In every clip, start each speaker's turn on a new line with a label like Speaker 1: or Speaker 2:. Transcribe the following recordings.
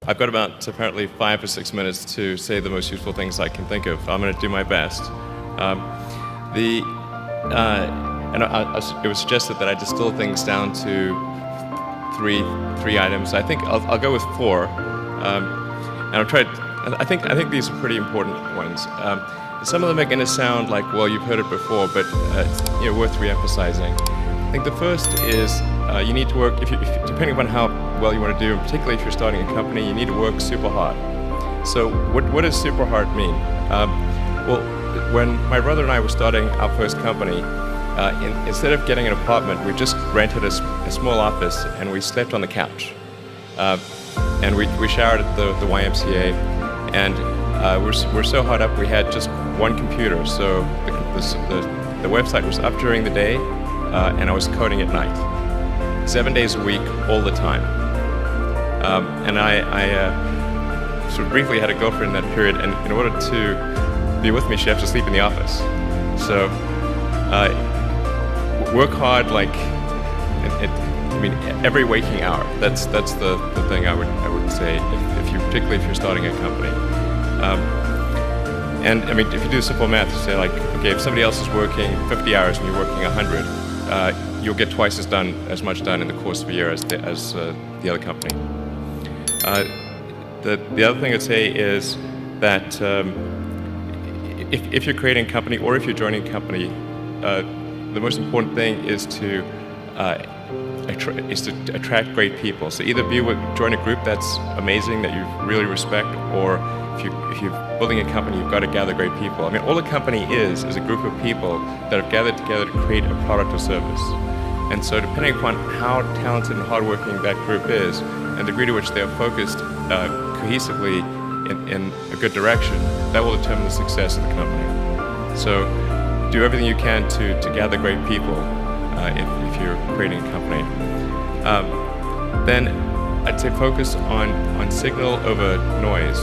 Speaker 1: I've got about apparently 5 or 6 minutes to say the most useful things I can think of. I'm going to do my best. It was suggested that I distill things down to three items. I think I'll go with 4, and I'll try. I think these are pretty important ones. Some of them are going to sound like, well, you've heard it before, but worth re-emphasizing. I think the first is you need to work, depending upon how well you want to do, and particularly if you're starting a company, you need to work super hard. So what does super hard mean? Well, when my brother and I were starting our first company, instead of getting an apartment, we just rented a small office and we slept on the couch. And we showered at the YMCA, and we're so hard up we had just one computer. So the website was up during the day, and I was coding at night, 7 days a week, all the time. And I sort of briefly had a girlfriend in that period, and in order to be with me, she had to sleep in the office. So work hard, like every waking hour. That's the thing I would say, particularly if you're starting a company. And if you do simple math, you say like, okay, if somebody else is working 50 hours and you're working 100, you'll get twice as much done in the course of a year as the other company. The other thing I'd say is that if you're creating a company or if you're joining a company, the most important thing is to attract great people. So either join a group that's amazing, that you really respect, or if you're building a company, you've got to gather great people. All a company is a group of people that have gathered together to create a product or service. And so depending upon how talented and hardworking that group is, and the degree to which they are focused cohesively in a good direction, that will determine the success of the company. So do everything you can to gather great people if you're creating a company. Then I'd say focus on signal over noise.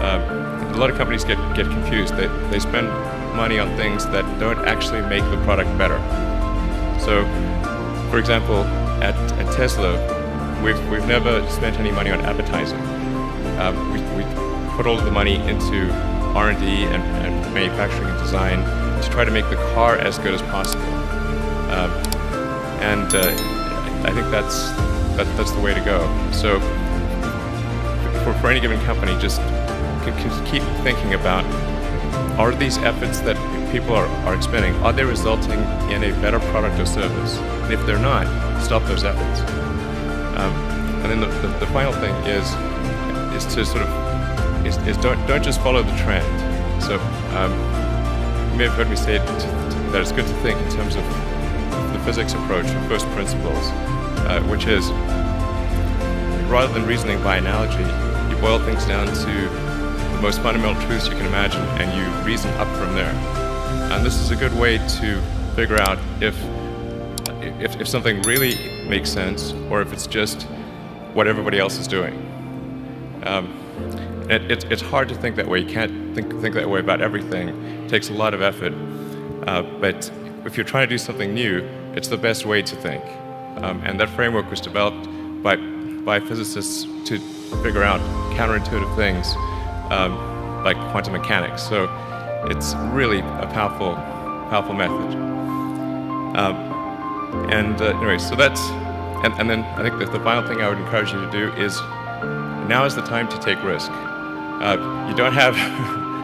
Speaker 1: A lot of companies get confused. They spend money on things that don't actually make the product better. So, for example, at Tesla, we've never spent any money on advertising. We put all of the money into R&D and manufacturing and design to try to make the car as good as possible. I think that's the way to go. So for any given company, just keep thinking about, are these efforts that people are expending, are they resulting in a better product or service? And if they're not, stop those efforts. And then the final thing is to sort of don't just follow the trend. So you may have heard me say that it's good to think in terms of the physics approach, or first principles, which is, rather than reasoning by analogy, you boil things down to the most fundamental truths you can imagine, and you reason up from there. And this is a good way to figure out if something really makes sense, or if it's just what everybody else is doing. It's hard to think that way. You can't think that way about everything. It takes a lot of effort. But if you're trying to do something new, it's the best way to think. And that framework was developed by physicists to figure out counterintuitive things like quantum mechanics. So it's really a powerful method. Anyway, so that's, and then I think that the final thing I would encourage you to do is, now is the time to take risk. You don't have,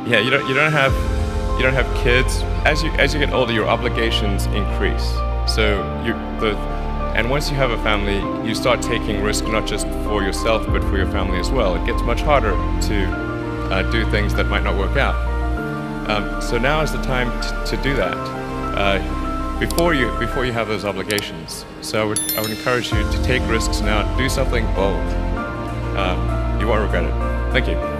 Speaker 1: you don't have kids. As you get older, your obligations increase. So and once you have a family, you start taking risk not just for yourself but for your family as well. It gets much harder to do things that might not work out. So now is the time to do that before you have those obligations. So I would encourage you to take risks now. Do something bold. You won't regret it. Thank you.